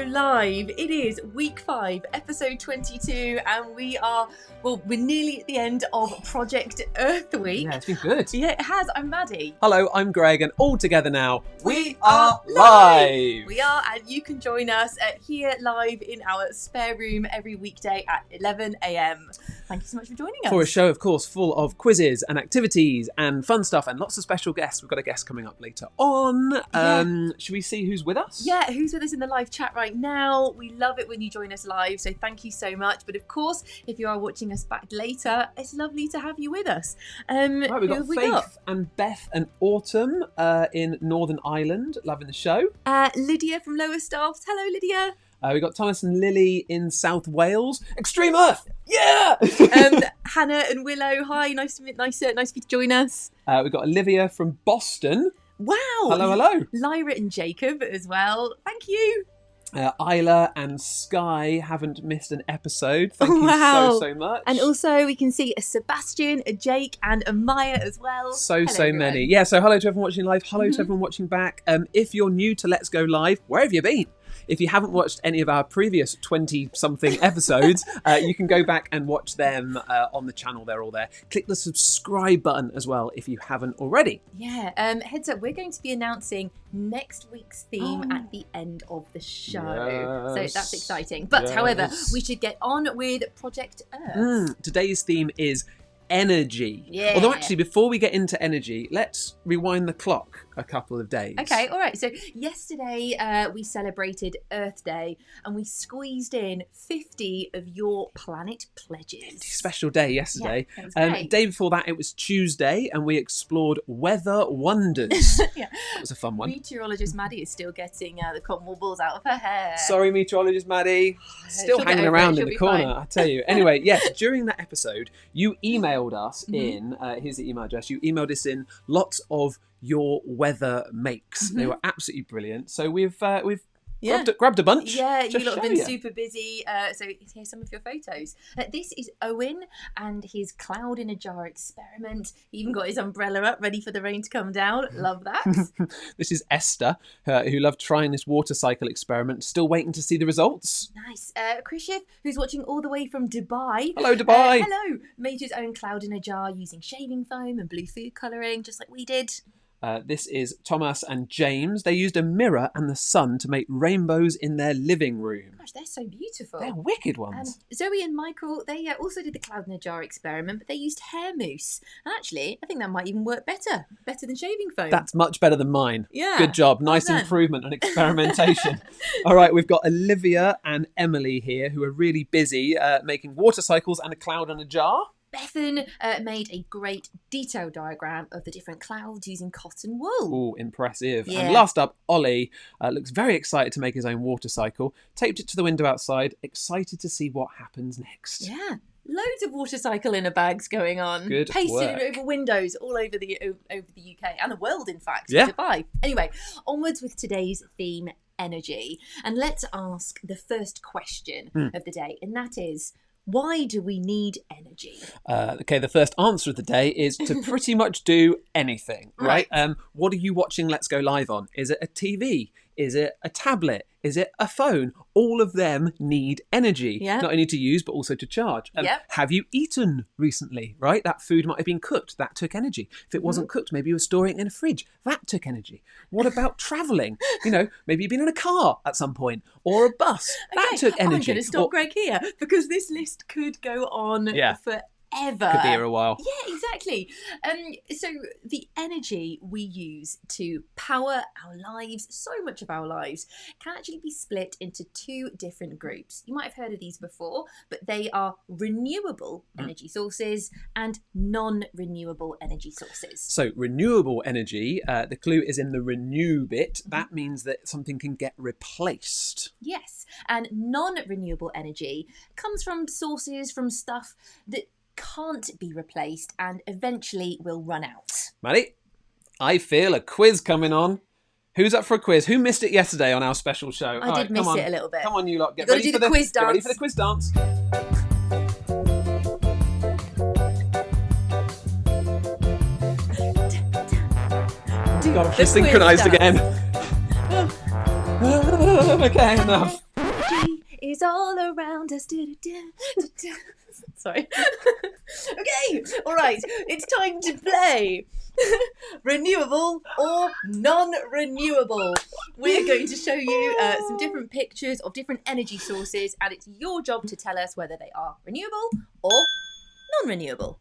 Live. It is week 5, episode 22, and we're nearly at the end of Project Earth Week. Yeah, it's been good. Yeah, it has. I'm Maddie. Hello, I'm Greg, and all together now, we are live! We are, and you can join us here live in our spare room every weekday at 11 a.m. Thank you so much for joining us. For a show, of course, full of quizzes and activities and fun stuff and lots of special guests. We've got a guest coming up later on. Should we see who's with us? Yeah, who's with us in the live chat right now? We love it when you join us live, so thank you so much. But of course, if you are watching us back later, it's lovely to have you with us. Right, we've got Faith and Beth and Autumn in Northern Ireland, loving the show. Lydia from Lowestoft. Hello, Lydia. We've got Thomas and Lily in South Wales. Extreme Earth! Yeah! Hannah and Willow. Hi, nice for you to join us. We've got Olivia from Boston. Wow. Hello. Lyra and Jacob as well. Thank you. Isla and Sky haven't missed an episode. Thank you so much. And also we can see a Sebastian, a Jake and a Maya as well. So many. Yeah, so hello to everyone watching live. Hello to everyone watching back. If you're new to Let's Go Live, where have you been? If you haven't watched any of our previous 20-something episodes, you can go back and watch them on the channel. They're all there. Click the subscribe button as well if you haven't already. Yeah, heads up, we're going to be announcing next week's theme at the end of the show. Yes. So that's exciting. But however, we should get on with Project Earth. Today's theme is energy. Yeah. Although actually, before we get into energy, let's rewind the clock a couple of days. Okay, all right. So yesterday we celebrated Earth Day and we squeezed in 50 of your planet pledges. Special day yesterday. Yeah, that was great. Day before that it was Tuesday and we explored weather wonders. Yeah. That was a fun one. Meteorologist Maddie is still getting the cotton wool balls out of her hair. Sorry, meteorologist Maddie. Still She'll hanging around in the be corner, fine. I tell you. Anyway, yes, during that episode, you emailed us in, here's the email address, you emailed us in lots of your weather makes. They were absolutely brilliant. So we've grabbed a bunch. Yeah, you lot have been you. super busy. So here's some of your photos. This is Owen and his cloud in a jar experiment. He even got his umbrella up, ready for the rain to come down. Love that. This is Esther, who loved trying this water cycle experiment. Still waiting to see the results. Nice. Krishif, who's watching all the way from Dubai. Hello, Dubai. Hello. Made his own cloud in a jar using shaving foam and blue food colouring, just like we did. This is Thomas and James. They used a mirror and the sun to make rainbows in their living room. Gosh, they're so beautiful. They're wicked ones. Zoe and Michael, they also did the cloud in a jar experiment, but they used hair mousse. And actually, I think that might even work better than shaving foam. That's much better than mine. Yeah. Good job. Nice Well done. improvement and experimentation. All right, we've got Olivia and Emily here who are really busy making water cycles and a cloud in a jar. Bethan made a great detailed diagram of the different clouds using cotton wool. Oh, impressive. Yeah. And last up, Ollie looks very excited to make his own water cycle. Taped it to the window outside, excited to see what happens next. Yeah. Loads of water cycle inner bags going on. Good Pasted work. over windows all over the UK and the world, in fact. Yeah. Dubai. Anyway, onwards with today's theme, energy. And let's ask the first question of the day, and that is, why do we need energy? Okay, the first answer of the day is to pretty much do anything, right? What are you watching Let's Go Live on? Is it a TV? Is it a tablet? Is it a phone? All of them need energy, Yeah. not only to use, but also to charge. Have you eaten recently, right? That food might have been cooked. That took energy. If it wasn't cooked, maybe you were storing it in a fridge. That took energy. What about travelling? Maybe you've been in a car at some point or a bus. That took energy. I'm going to stop Greg here because this list could go on forever. Could be here a while. Yeah, exactly. So the energy we use to power our lives, so much of our lives, can actually be split into two different groups. You might have heard of these before, but they are renewable energy sources and non-renewable energy sources. So renewable energy, the clue is in the renew bit. That means that something can get replaced. Yes, and non-renewable energy comes from sources, from stuff that can't be replaced and eventually will run out. Maddie, I feel a quiz coming on. Who's up for a quiz? Who missed it yesterday on our special show? I did miss it a little bit. Come on, you lot. Get You've got ready to do for the quiz Get ready dance. for the quiz dance. God, The she's synchronised quiz again. dance. Okay, enough. is all around us. Sorry. Okay, all right, it's time to play. Renewable or non-renewable. We're going to show you some different pictures of different energy sources, and it's your job to tell us whether they are renewable or non-renewable.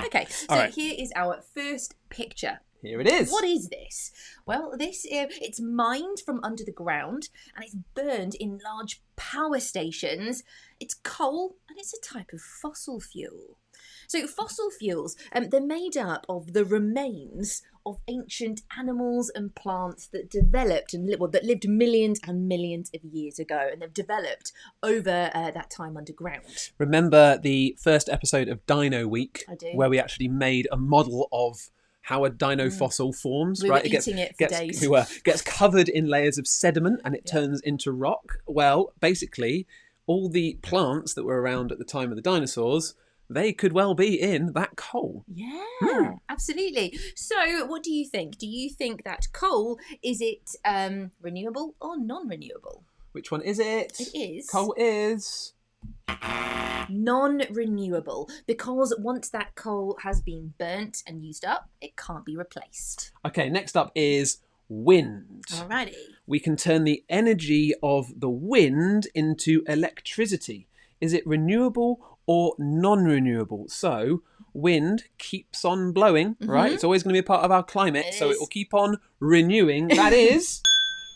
Okay, so here is our first picture. Here it is. What is this? Well, it's mined from under the ground and it's burned in large power stations. It's coal and it's a type of fossil fuel. So fossil fuels, they're made up of the remains of ancient animals and plants that developed that lived millions and millions of years ago, and they've developed over that time underground. Remember the first episode of Dino Week, I do. Where we actually made a model of how a dino fossil forms, we right? Were eating it for days. Gets covered in layers of sediment and it turns into rock. Well, basically, all the plants that were around at the time of the dinosaurs, they could well be in that coal. Yeah, absolutely. So what do you think? Do you think that coal, is it renewable or non-renewable? Which one is it? It is. Coal is... non-renewable, because once that coal has been burnt and used up, it can't be replaced. Okay, next up is wind. Alrighty. We can turn the energy of the wind into electricity. Is it renewable or non-renewable? So wind keeps on blowing, right? It's always going to be a part of our climate, it will keep on renewing. That is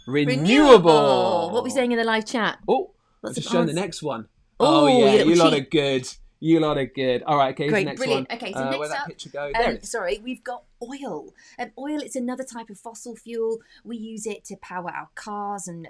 renewable. What are we saying in the live chat? Oh, let's just show the next one. Oh yeah, you lot are good. You lot are good. All right, okay, here's great, the next brilliant. one. Okay, so next where'd that up, picture go? There it is. Sorry, we've got oil. Oil, it's another type of fossil fuel. We use it to power our cars and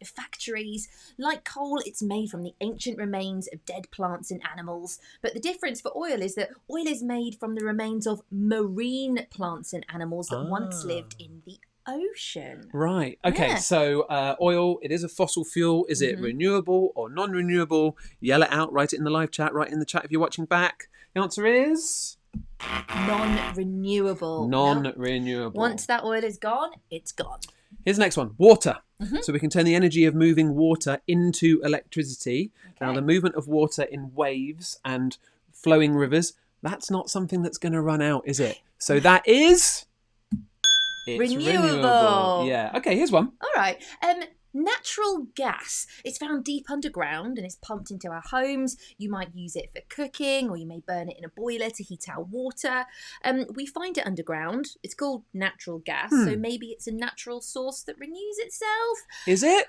factories. Like coal, it's made from the ancient remains of dead plants and animals. But the difference for oil is that oil is made from the remains of marine plants and animals that once lived in the ocean. Right. Okay. So oil, it is a fossil fuel. Is it renewable or non-renewable? Yell it out. Write it in the live chat. Write in the chat if you're watching back. The answer is non-renewable. Non-renewable. Once that oil is gone, it's gone. Here's the next one. Water. So we can turn the energy of moving water into electricity. Okay. Now, the movement of water in waves and flowing rivers, that's not something that's going to run out, is it? So that is... It's renewable. Yeah. Okay, here's one. All right. Natural gas. It's found deep underground and it's pumped into our homes. You might use it for cooking, or you may burn it in a boiler to heat our water. We find it underground. It's called natural gas. So maybe it's a natural source that renews itself. Is it?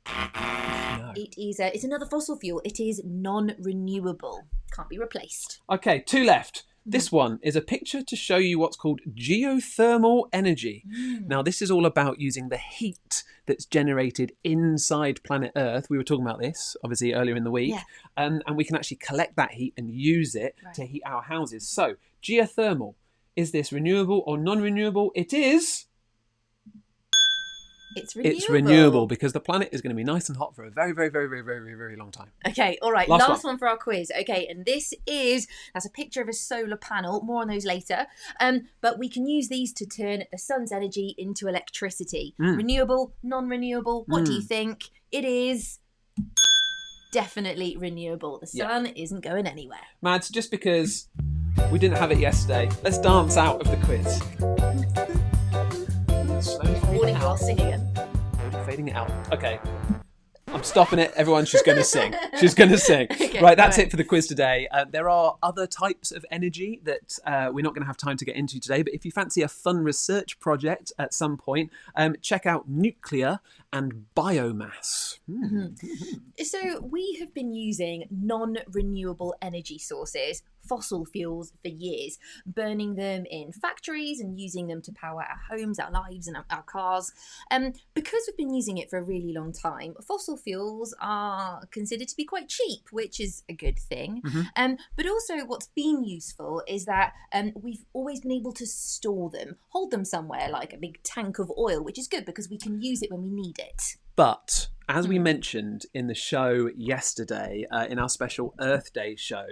No. It is. It's another fossil fuel. It is non-renewable. Can't be replaced. Okay, two left. This one is a picture to show you what's called geothermal energy. Now, this is all about using the heat that's generated inside planet Earth. We were talking about this, obviously, earlier in the week. Yeah. And we can actually collect that heat and use it to heat our houses. So, geothermal, is this renewable or non-renewable? It is... It's renewable. It's renewable because the planet is going to be nice and hot for a very, very, very, very, very, very long time. Okay, all right. Last one for our quiz. Okay, and that's a picture of a solar panel. More on those later. But we can use these to turn the sun's energy into electricity. Renewable, non-renewable. What do you think? It is definitely renewable. The sun isn't going anywhere. Mads, just because we didn't have it yesterday, let's dance out of the quiz. Warning, I'll sing again. Fading it out. Okay. I'm stopping it. Everyone's just going to sing. She's going to sing. Okay, right, that's it for the quiz today. There are other types of energy that we're not going to have time to get into today, but if you fancy a fun research project at some point, check out nuclear and biomass. So we have been using non-renewable energy sources, fossil fuels, for years, burning them in factories and using them to power our homes, our lives and our cars. Because we've been using it for a really long time, fossil fuels are considered to be quite cheap, which is a good thing. But also what's been useful is that we've always been able to store them, hold them somewhere like a big tank of oil, which is good because we can use it when we need it. But as we mentioned in the show yesterday, in our special Earth Day show,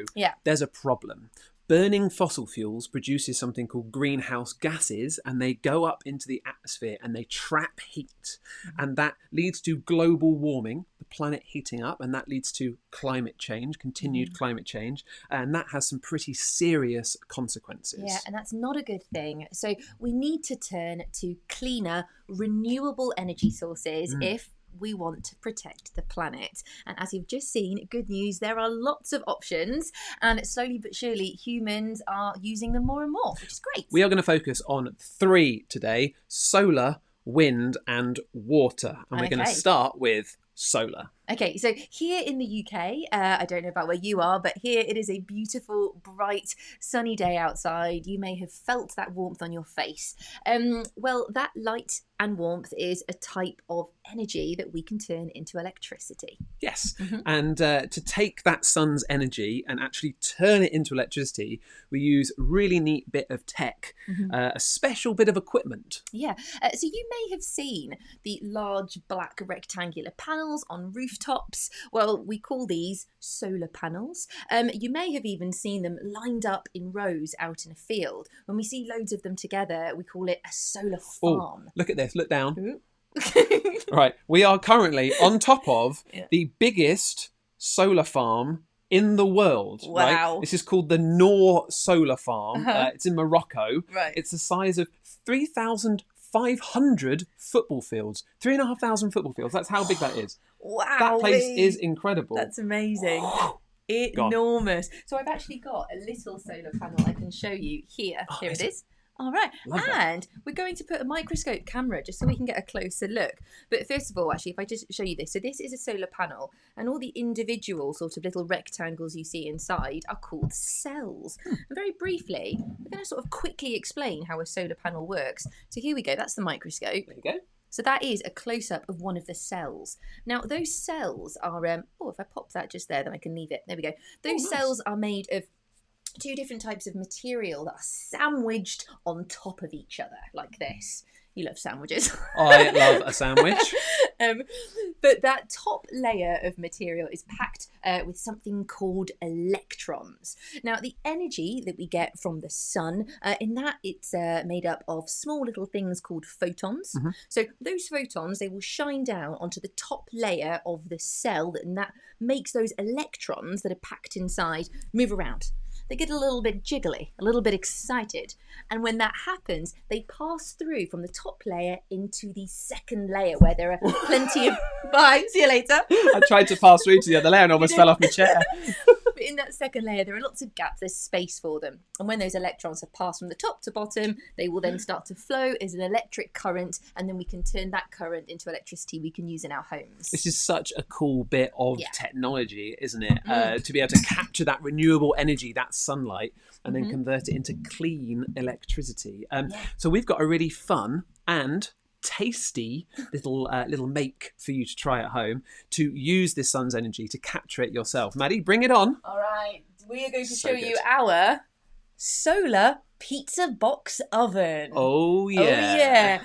there's a problem. burning fossil fuels produces something called greenhouse gases, and they go up into the atmosphere and they trap heat. And that leads to global warming, the planet heating up, and that leads to climate change, continued climate change. And that has some pretty serious consequences. Yeah, and that's not a good thing. So we need to turn to cleaner, renewable energy sources if we want to protect the planet. And as you've just seen, good news, there are lots of options, and slowly but surely humans are using them more and more, which is great. We are going to focus on 3 today: solar, wind and water. And we're going to start with solar. Okay, so here in the UK, I don't know about where you are, but here it is a beautiful, bright, sunny day outside. You may have felt that warmth on your face. Well, that light and warmth is a type of energy that we can turn into electricity. Yes, and to take that sun's energy and actually turn it into electricity, we use a really neat bit of tech, a special bit of equipment. Yeah, so you may have seen the large black rectangular panels on rooftops. Well, we call these solar panels. You may have even seen them lined up in rows out in a field. When we see loads of them together, we call it a solar farm. Oh, look at this, look down. Right, we are currently on top of the biggest solar farm in the world. Wow. Right? This is called the Noor Solar Farm. It's in Morocco. Right. It's the size of 3,500 football fields. 3,500 football fields. That's how big that is. Wow. That place is incredible. That's amazing. Enormous. So I've actually got a little solar panel I can show you here. Here it is. All right. And we're going to put a microscope camera just so we can get a closer look. But first of all, actually, if I just show you this. So this is a solar panel, and all the individual sort of little rectangles you see inside are called cells. And very briefly, we're going to sort of quickly explain how a solar panel works. So here we go. That's the microscope. There you go. So that is a close-up of one of the cells. Now, those cells are... if I pop that just there, then I can leave it. There we go. Those cells are made of 2 different types of material that are sandwiched on top of each other, like this. You love sandwiches. I love a sandwich. But that top layer of material is packed with something called electrons. Now, the energy that we get from the sun, in that it's made up of small little things called photons. So those photons, they will shine down onto the top layer of the cell, and that makes those electrons that are packed inside move around. They get a little bit jiggly, a little bit excited. And when that happens, they pass through from the top layer into the second layer where there are plenty of... Bye, see you later. I tried to pass through to the other layer and almost fell off my chair. But in that second layer, there are lots of gaps. There's space for them. And when those electrons have passed from the top to bottom, they will then start to flow as an electric current. And then we can turn that current into electricity we can use in our homes. This is such a cool bit of technology, isn't it? To be able to capture that renewable energy, that sunlight, and then convert it into clean electricity. So we've got a really fun and tasty little make for you to try at home to use this sun's energy to capture it yourself. Maddie, bring it on. All right, we are going to show you our solar pizza box oven. Oh yeah.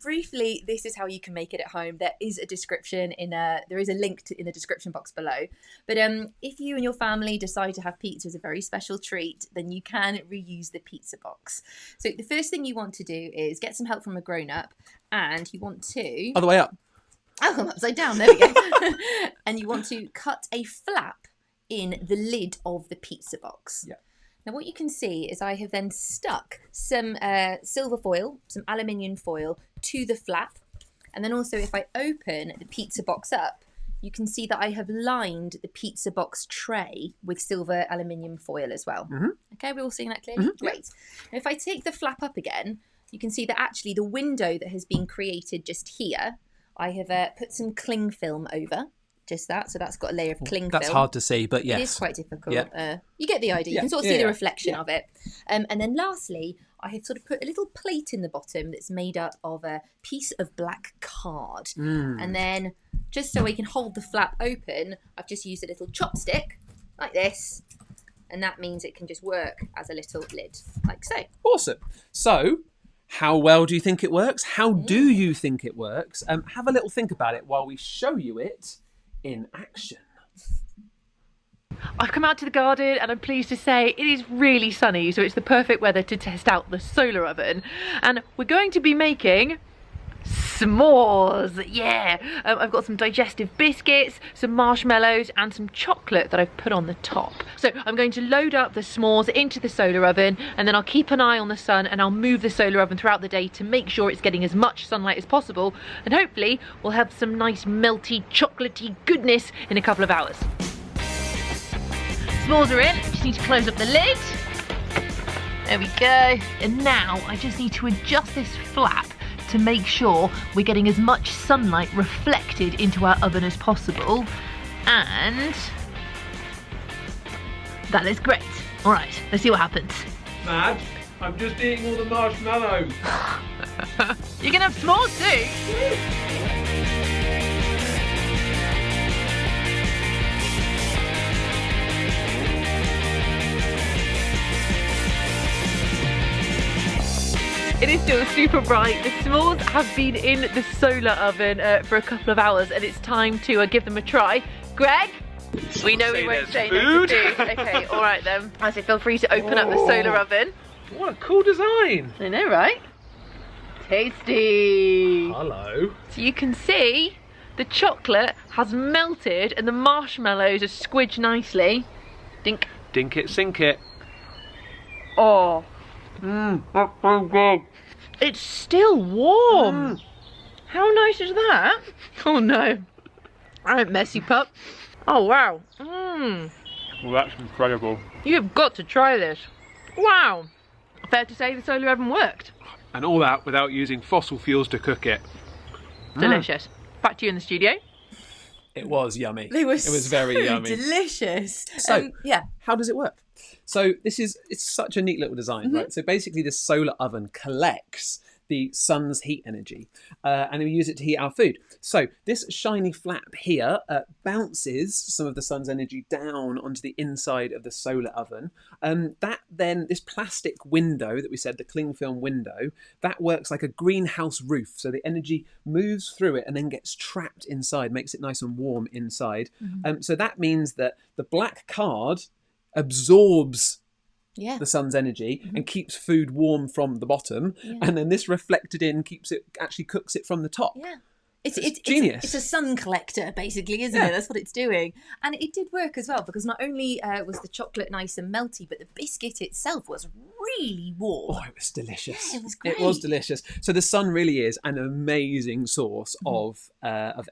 Briefly, this is how you can make it at home. There is a description there is a link in the description box below. But if you and your family decide to have pizza as a very special treat, then you can reuse the pizza box. So the first thing you want to do is get some help from a grown-up, and you want to... Other way up. Oh, I'm upside down. There we go. And you want to cut a flap in the lid of the pizza box. Yeah. Now what you can see is I have then stuck some silver foil, some aluminium foil to the flap. And then also if I open the pizza box up, you can see that I have lined the pizza box tray with silver aluminium foil as well. Okay, we're all seeing that clearly? Great. Now if I take the flap up again, you can see that actually the window that has been created just here, I have put some cling film over. Just that, so that's got a layer of cling film. That's hard to see, but yes. It is quite difficult. You get the idea. You can sort of see the reflection of it. And then lastly, I have sort of put a little plate in the bottom that's made up of a piece of black card. And then, just so I can hold the flap open, I've just used a little chopstick, like this. And that means it can just work as a little lid, like so. Awesome. So... how well do you think it works? How do you think it works? Have a little think about it while we show you it in action. I've come out to the garden and I'm pleased to say it is really sunny, so it's the perfect weather to test out the solar oven. And we're going to be making s'mores, yeah. I've got some digestive biscuits, some marshmallows and some chocolate that I've put on the top. So I'm going to load up the s'mores into the solar oven, and then I'll keep an eye on the sun, and I'll move the solar oven throughout the day to make sure it's getting as much sunlight as possible, and hopefully we'll have some nice melty chocolatey goodness in a couple of hours. S'mores are in, just need to close up the lid. There we go. And now I just need to adjust this flap to make sure we're getting as much sunlight reflected into our oven as possible. And that looks great. All right, let's see what happens. Mad, I'm just eating all the marshmallows. You can have s'mores too. It is still super bright. The s'mores have been in the solar oven for a couple of hours, and it's time to give them a try. Greg? We know we won't say no to food. Okay, all right then. I say feel free to open up the solar oven. What a cool design. I know, right? Tasty. Hello. So you can see the chocolate has melted and the marshmallows are squidged nicely. Dink. Dink it, sink it. Oh. That's so good. It's still warm. How nice is that? Oh no. Alright, messy pup. Oh wow. Well, that's incredible. You have got to try this. Wow. Fair to say the solar oven worked. And all that without using fossil fuels to cook it. Delicious. Back to you in the studio. It was yummy. It was very yummy. delicious. So, yeah. How does it work? So it's such a neat little design, right? So basically this solar oven collects the sun's heat energy and we use it to heat our food. So this shiny flap here bounces some of the sun's energy down onto the inside of the solar oven. That then, this plastic window that we said, the cling film window, that works like a greenhouse roof. So the energy moves through it and then gets trapped inside, makes it nice and warm inside. So that means that the black card absorbs the sun's energy and keeps food warm from the bottom, and then this reflected in actually cooks it from the top. It's genius. It's a sun collector, basically, isn't it? That's what it's doing. And it did work as well, because not only was the chocolate nice and melty, but the biscuit itself was really warm. Oh, it was delicious. Yeah, it was great. It was delicious. So the sun really is an amazing source of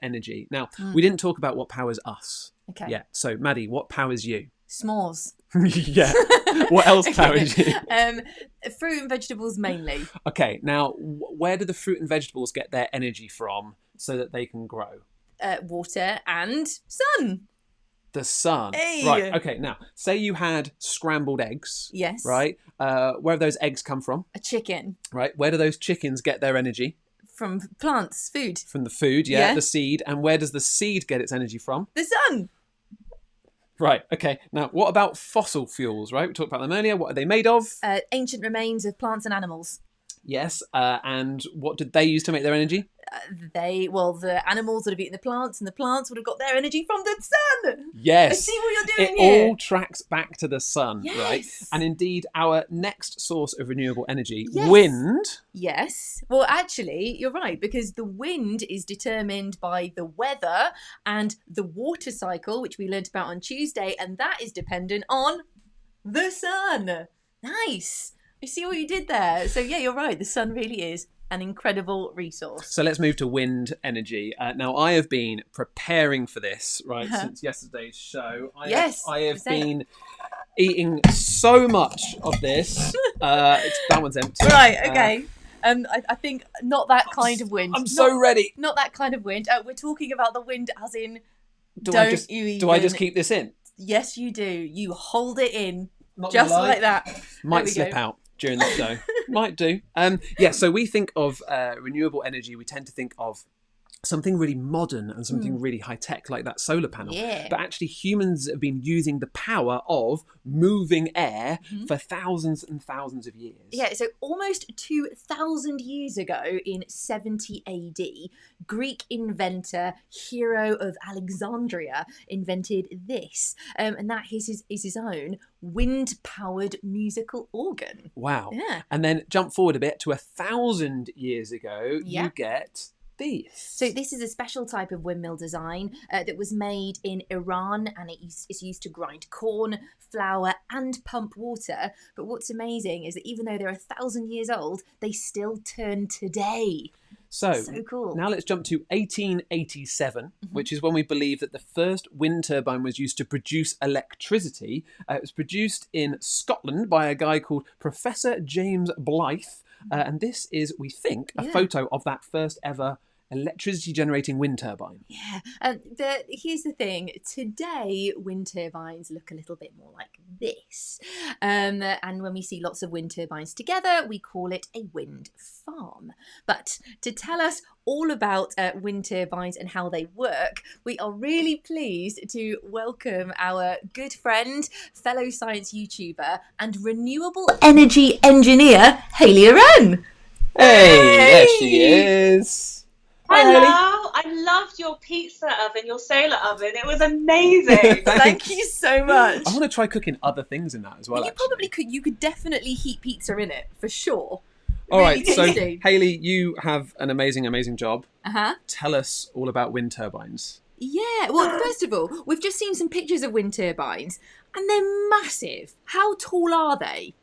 energy. Now, we didn't talk about what powers us. Okay. Yeah. So, Maddie, what powers you? S'mores. Yeah. What else powers you? Fruit and vegetables mainly. Okay. Now, where do the fruit and vegetables get their energy from so that they can grow? Water and sun. The sun. Hey. Right. Okay. Now, say you had scrambled eggs. Yes. Right. Where have those eggs come from? A chicken. Right. Where do those chickens get their energy? From plants, food. From the food, yeah, the seed. And where does the seed get its energy from? The sun. Right, okay. Now, what about fossil fuels, right? We talked about them earlier. What are they made of? Ancient remains of plants and animals. Yes, and what did they use to make their energy? The animals would have eaten the plants, and the plants would have got their energy from the sun. Yes. I see what you're doing it here. all tracks back to the sun, right? And indeed, our next source of renewable energy, Yes. wind. Yes. Well, actually, you're right, because the wind is determined by the weather and the water cycle, which we learnt about on Tuesday, and that is dependent on the sun. Nice. I see what you did there. So, yeah, you're right. The sun really is an incredible resource. So let's move to wind energy. Now, I have been preparing for this, right, since yesterday's show. I have been eating so much of this. That one's empty. Right, okay. I think not that kind of wind. I'm so ready. Not that kind of wind. We're talking about the wind as in Do I just keep this in? Yes, you do. You hold it in. Not just gonna lie. like that. Might slip out during the show. Might do. So we think of renewable energy, we tend to think of something really modern and something really high tech like that solar panel. Yeah. But actually humans have been using the power of moving air for thousands and thousands of years. Yeah, so almost 2,000 years ago in 70 AD, Greek inventor Hero of Alexandria invented this. And that is his own wind-powered musical organ. Wow. Yeah. And then jump forward a bit to 1,000 years ago, Yeah. you get these. So this is a special type of windmill design that was made in Iran, and it's used to grind corn, flour and pump water. But what's amazing is that even though they're 1,000 years old, they still turn today. So cool. Now let's jump to 1887, which is when we believe that the first wind turbine was used to produce electricity. It was produced in Scotland by a guy called Professor James Blythe. And this is, we think, a photo of that first ever electricity generating wind turbine. Yeah, but here's the thing. Today, wind turbines look a little bit more like this. And when we see lots of wind turbines together, we call it a wind farm. But to tell us all about wind turbines and how they work, we are really pleased to welcome our good friend, fellow science YouTuber and renewable energy engineer, Hayley Loren. Hey, there she is. Hello, I loved your pizza oven, your solar oven. It was amazing. Thank you so much. I want to try cooking other things in that as well. You actually. probably could. You could definitely heat pizza in it for sure. All right, Really so tasty. Hayley, you have an amazing job. Uh-huh. Tell us all about wind turbines. Yeah. Well, first of all, we've just seen some pictures of wind turbines, and they're massive. How tall are they?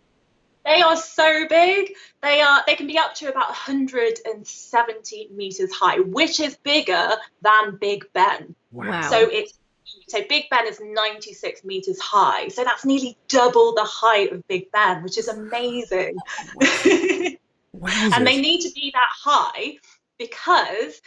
They are so big. They can be up to about 170 meters high, which is bigger than Big Ben. Wow. So Big Ben is 96 meters high. So that's nearly double the height of Big Ben, which is amazing. Wowzers. And they need to be that high because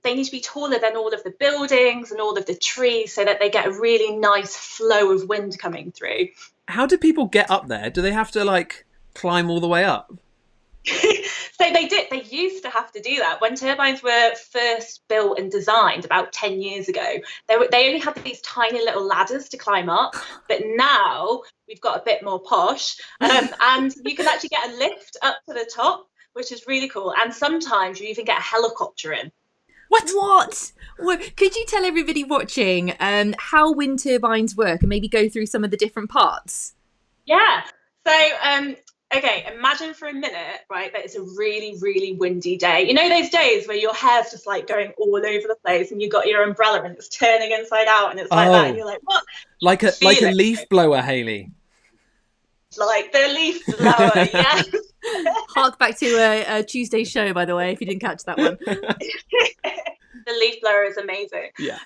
they need to be taller than all of the buildings and all of the trees so that they get a really nice flow of wind coming through. How do people get up there? Do they have to like climb all the way up? So they used to have to do that when turbines were first built and designed about 10 years ago. They only had these tiny little ladders to climb up, but now we've got a bit more posh, and you can actually get a lift up to the top, which is really cool. And sometimes you even get a helicopter in. What? Could you tell everybody watching how wind turbines work and maybe go through some of the different parts? Yeah. So, okay, imagine for a minute, right, that it's a really windy day. You know those days where your hair's just like going all over the place and you got your umbrella and it's turning inside out and it's like that and you're like, what? Like a leaf blower, Hayley. Like the leaf blower, yeah. Hark back to a Tuesday show, by the way, if you didn't catch that one. The leaf blower is amazing. Yeah.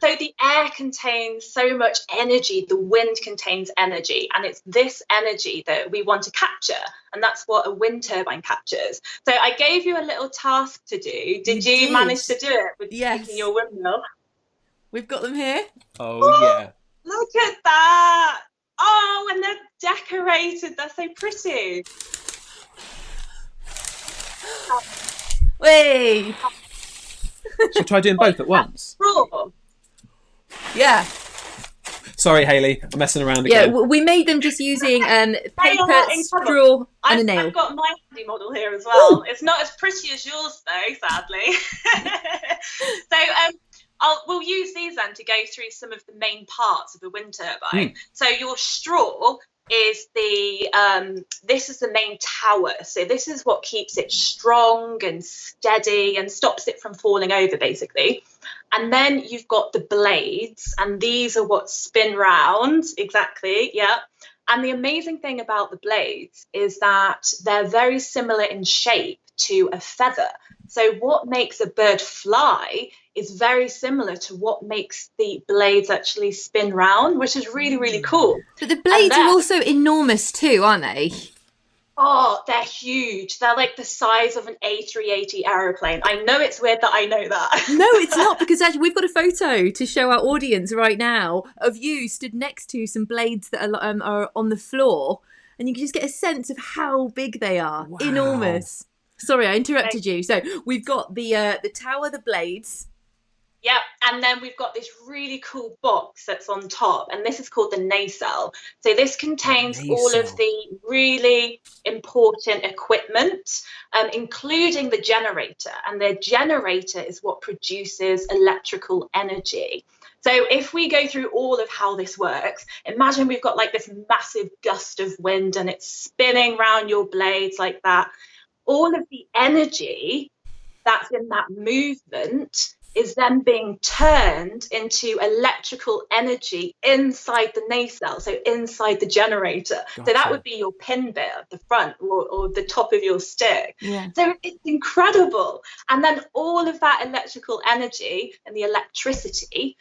So the air contains so much energy, the wind contains energy, and it's this energy that we want to capture, and that's what a wind turbine captures. So I gave you a little task to do. Did you manage to do it with making your windmill? We've got them here. Oh, yeah. Look at that. Oh, and they're decorated. They're so pretty. Wait. Should I try doing both at once? Raw. Yeah. Sorry, Hayley, I'm messing around again. Yeah, we made them just using paper, incredible. straw, and a nail. I've got my handy model here as well. Ooh. It's not as pretty as yours, though, sadly. So we'll use these then to go through some of the main parts of a wind turbine. So your straw is this is the main tower. So this is what keeps it strong and steady and stops it from falling over, basically. And then you've got the blades, and these are what spin round. Exactly, yeah. And the amazing thing about the blades is that they're very similar in shape to a feather. So what makes a bird fly is very similar to what makes the blades actually spin round, which is really cool. But the blades are also enormous too, aren't they? Oh, they're huge. They're like the size of an A380 aeroplane. I know it's weird that I know that. No, it's not, because actually we've got a photo to show our audience right now of you stood next to some blades that are on the floor, and you can just get a sense of how big they are. Wow. Enormous. Sorry, I interrupted you. So we've got the tower, the blades. Yep, and then we've got this really cool box that's on top, and this is called the nacelle. So this contains all of Nacelle. the really important equipment, including the generator. And the generator is what produces electrical energy. So if we go through all of how this works, imagine we've got like this massive gust of wind and it's spinning around your blades like that. All of the energy that's in that movement is then being turned into electrical energy inside the nacelle, so inside the generator. Gotcha. So that would be your pin bit at the front or the top of your stick. Yeah. So it's incredible. And then all of that electrical energy and the electricity,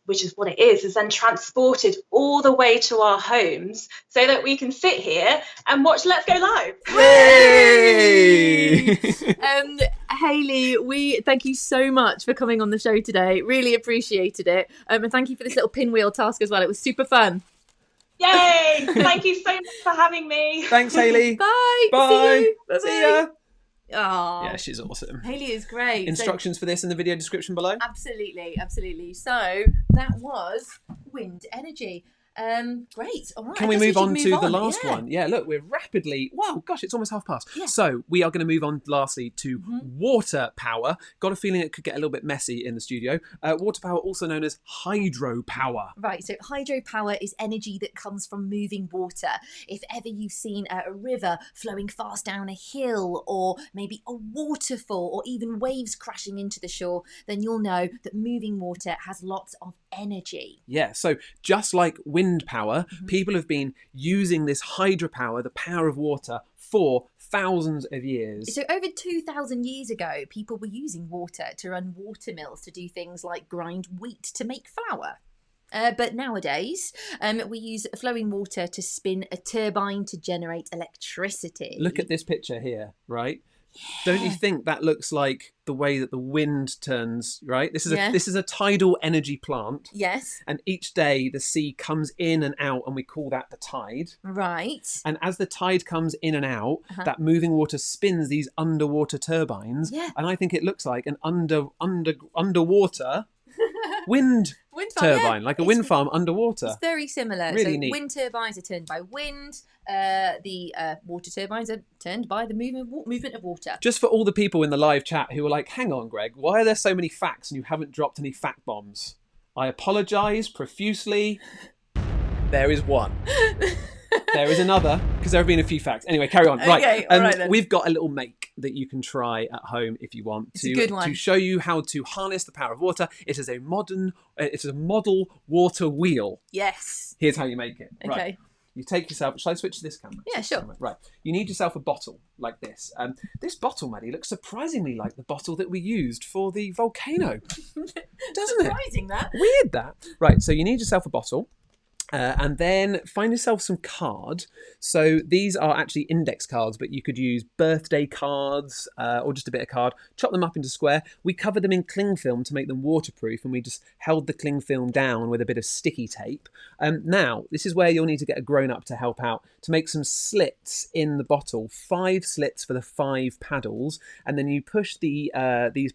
which is what it is then transported all the way to our homes so that we can sit here and watch Let's Go Live. Yay! Hayley, we thank you so much for coming on the show today. Really appreciated it. And thank you for this little pinwheel task as well. It was super fun. Yay! Thank you so much for having me. Thanks, Hayley. Bye. Bye. See you. See ya. Oh, Yeah, she's awesome. Hayley is great. Instructions for this in the video description below. Absolutely. So that was wind energy. Great. All right. Can I we guess move should on to the last Yeah. one? Yeah, look, we're rapidly... Wow, gosh, it's almost past. Yeah. So we are going to move on lastly to water power. Got a feeling it could get a little bit messy in the studio. Water power, also known as hydropower. Right, so hydropower is energy that comes from moving water. If ever you've seen a river flowing fast down a hill, or maybe a waterfall, or even waves crashing into the shore, then you'll know that moving water has lots of energy. Yeah, so just like wind power, people have been using this hydropower, the power of water, for thousands of years. So over 2,000 years ago, people were using water to run watermills to do things like grind wheat to make flour. But nowadays, we use flowing water to spin a turbine to generate electricity. Look at this picture here, right? Don't you think that looks like the way that the wind turns, right? This is a tidal energy plant. Yes. And each day the sea comes in and out, and we call that the tide. Right. And as the tide comes in and out, that moving water spins these underwater turbines. Yeah. And I think it looks like an underwater wind turbine, like a wind farm underwater. It's very similar. Really so neat. Wind turbines are turned by wind. The water turbines are turned by the movement of water. Just for all the people in the live chat who are like, hang on, Greg, why are there so many facts and you haven't dropped any fact bombs? I apologise profusely. There is one. There is another, because there have been a few facts. Anyway, carry on. Right. Okay, all right then. We've got a little make that you can try at home if you want It's a good one. to show you how to harness the power of water. It is a model water wheel. Yes. Here's how you make it. Okay. Right. You take yourself... Shall I switch to this camera? Yeah, sure. Right. You need yourself a bottle like this. This bottle, Maddie, looks surprisingly like the bottle that we used for the volcano. Doesn't it? Surprising that. Weird that. Right, so you need yourself a bottle. And then find yourself some card. So these are actually index cards, but you could use birthday cards or just a bit of card. Chop them up into square. We covered them in cling film to make them waterproof, and we just held the cling film down with a bit of sticky tape. Now, this is where you'll need to get a grown-up to help out to make some slits in the bottle. 5 slits for the 5 paddles, and then you push these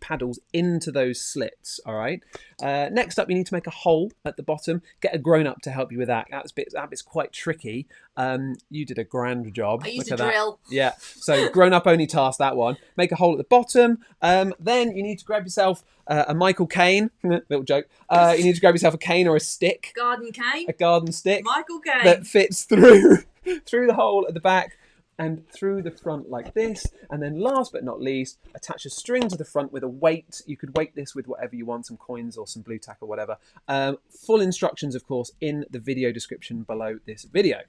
paddles into those slits, all right? Next up, you need to make a hole at the bottom. Get a grown-up to help you with that. That bit's quite tricky. You did a grand job. I used Look a at that. drill. Yeah, so grown-up only task, that one. Make a hole at the bottom. Then you need to grab yourself a Michael Caine. Little joke. You need to grab yourself a cane or a stick. Garden cane. A garden stick. Michael Caine. That fits through the hole at the back and through the front like this. And then last but not least, attach a string to the front with a weight. You could weight this with whatever you want, some coins or some blue tack or whatever. Full instructions, of course, in the video description below this video.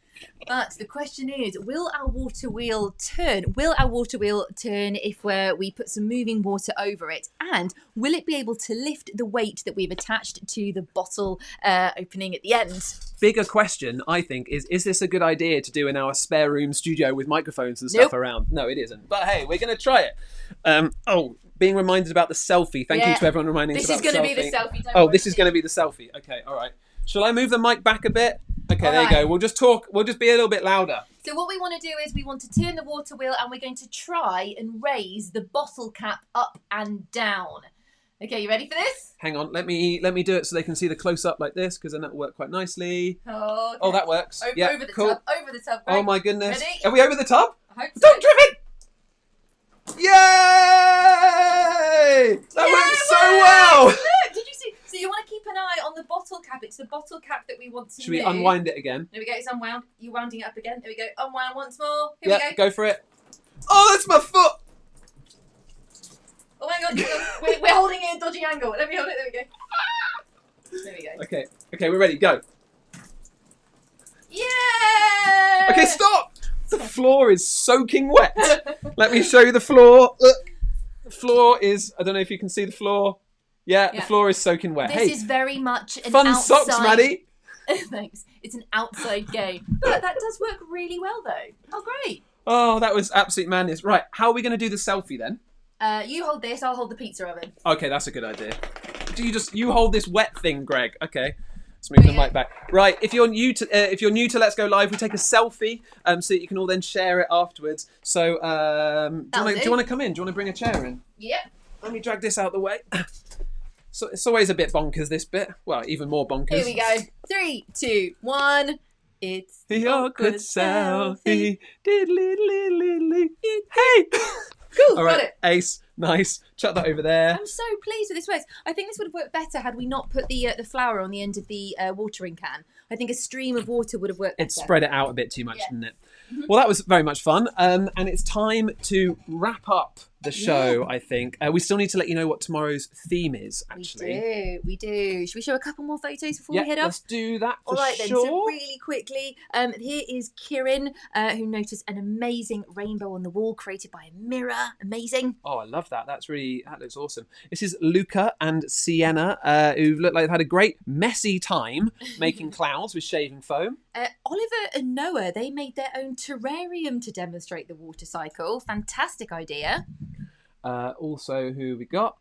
But the question is, will our water wheel turn? Will our water wheel turn if we put some moving water over it? And will it be able to lift the weight that we've attached to the bottle opening at the end? Bigger question, I think, is this a good idea to do in our spare room studio with microphones and stuff around? No, it isn't. But hey, we're going to try it. Being reminded about the selfie. Thank you to everyone reminding us about the selfie. This is going to be the selfie. Don't worry. This is going to be the selfie. Okay, all right. Shall I move the mic back a bit? Okay, All there you right. go. We'll just talk. We'll just be a little bit louder. So what we want to do is we want to turn the water wheel and we're going to try and raise the bottle cap up and down. Okay, you ready for this? Hang on, let me do it so they can see the close up like this, because then that'll work quite nicely. Okay. Oh, that works. Over the tub. Over the tub. Oh Greg. my goodness. Ready? Are we over the tub? I hope so. Don't trip it! Yay! That went so well! Look, did you see? So you want to keep an eye on the bottle cap. It's the bottle cap that we want to Should we move. unwind it again? There we go. It's unwound. You're wounding it up again. There we go. Unwound once more. Here we go. Go for it. Oh, that's my foot! Oh my god, we're holding it at a dodgy angle. Let me hold it. There we go. There we go. Okay, we're ready. Go. Yeah! Okay, stop! The floor is soaking wet. Let me show you the floor. Look. The floor is, I don't know if you can see the floor. Yeah, the floor is soaking wet. This is very much an fun outside... socks, Maddie. Thanks. It's an outside game. But that does work really well, though. Oh, great. Oh, that was absolute madness. Right, how are we going to do the selfie then? You hold this, I'll hold the pizza oven. Okay, that's a good idea. You hold this wet thing, Greg. Okay. Let's move the mic back. Right, if you're new to Let's Go Live, we take a selfie so that you can all then share it afterwards. So, do you want to come in? Do you want to bring a chair in? Yep. Let me drag this out the way. So it's always a bit bonkers, this bit. Well, even more bonkers. Here we go. 3, 2, 1. It's your good selfie. Hey! Cool, all right, got it. Ace, nice. Chuck that over there. I'm so pleased with this works. I think this would have worked better had we not put the flower on the end of the watering can. I think a stream of water would have worked better. It spread it out a bit too much, didn't it? Well, that was very much fun. And it's time to wrap up the show, I think. We still need to let you know what tomorrow's theme is, actually. We do. Should we show a couple more photos before we head off? Let's do that for All right, then. sure. So really quickly, here is Kieran, who noticed an amazing rainbow on the wall created by a mirror. Amazing. Oh, I love that. That looks awesome. This is Luca and Sienna, who look like they've had a great messy time making clouds with shaving foam. Oliver and Noah, they made their own terrarium to demonstrate the water cycle. Fantastic idea. Also, who we got?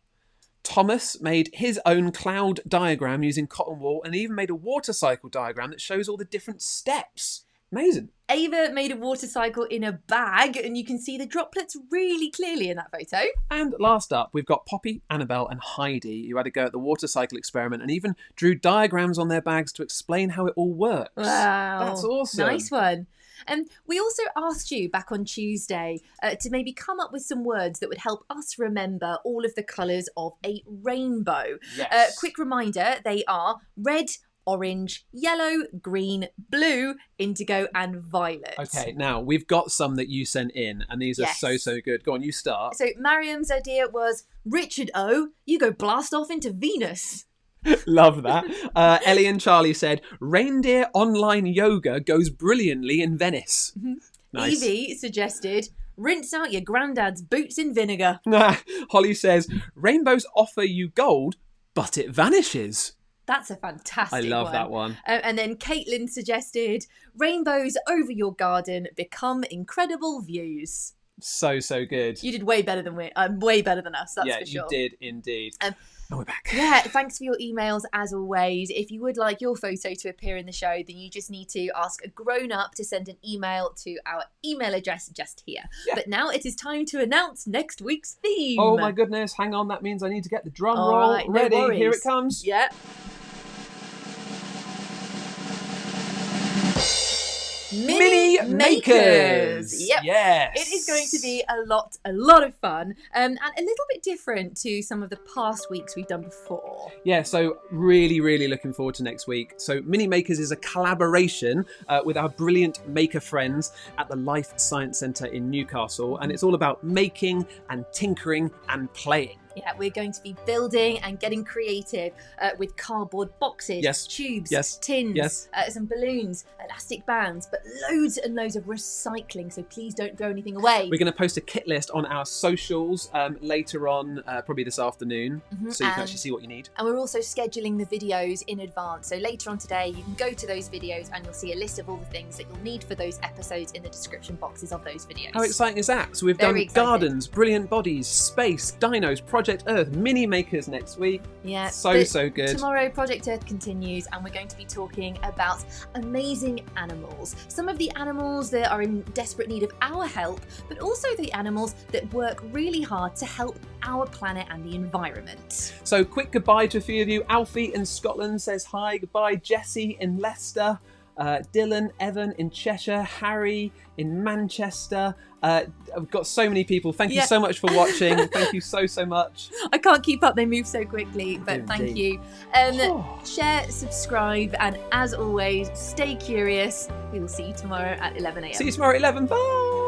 Thomas made his own cloud diagram using cotton wool and even made a water cycle diagram that shows all the different steps. Amazing. Ava made a water cycle in a bag, and you can see the droplets really clearly in that photo. And last up, we've got Poppy, Annabelle and Heidi, who had a go at the water cycle experiment and even drew diagrams on their bags to explain how it all works. Wow. That's awesome. Nice one. And we also asked you back on Tuesday to maybe come up with some words that would help us remember all of the colours of a rainbow. Yes. Quick reminder, they are red, orange, yellow, green, blue, indigo and violet. Okay, now we've got some that you sent in and these are so good. Go on, you start. So Mariam's idea was, Richard O, you go blast off into Venus. Love that. Ellie and Charlie said, reindeer online yoga goes brilliantly in Venice. Nice. Evie suggested, rinse out your granddad's boots in vinegar. Holly says, rainbows offer you gold, but it vanishes. That's a fantastic one. I love that one. And then Caitlin suggested, rainbows over your garden become incredible views. So good. You did way better than way better than us, that's for sure. Yeah, you did indeed. And we're back. Yeah, thanks for your emails as always. If you would like your photo to appear in the show, then you just need to ask a grown-up to send an email to our email address just here. Yeah. But now it is time to announce next week's theme. Oh my goodness, hang on, that means I need to get the drum roll right, ready. No Here it comes. Yeah. Mini makers. Yep. Yes. It is going to be a lot of fun and a little bit different to some of the past weeks we've done before. Yeah, so really looking forward to next week. So Mini Makers is a collaboration with our brilliant maker friends at the Life Science Centre in Newcastle, and it's all about making and tinkering and playing. Yeah, we're going to be building and getting creative with cardboard boxes, tubes, tins, some balloons, elastic bands, but loads and loads of recycling, so please don't throw anything away. We're going to post a kit list on our socials later on, probably this afternoon, so you can actually see what you need. And we're also scheduling the videos in advance, so later on today you can go to those videos and you'll see a list of all the things that you'll need for those episodes in the description boxes of those videos. How exciting is that? So we've done gardens, brilliant bodies, space, dinos, projects, Project Earth mini makers next week. Yeah, so good. Tomorrow, Project Earth continues, and we're going to be talking about amazing animals. Some of the animals that are in desperate need of our help, but also the animals that work really hard to help our planet and the environment. So quick goodbye to a few of you. Alfie in Scotland says hi. Goodbye. Jesse in Leicester. Dylan, Evan in Cheshire, Harry in Manchester. I've got so many people. Thank you so much for watching. Thank you so much. I can't keep up, they move so quickly, but thank you. Share, subscribe, and as always, stay curious. We will see you tomorrow at 11 a.m. See you tomorrow at 11. Bye.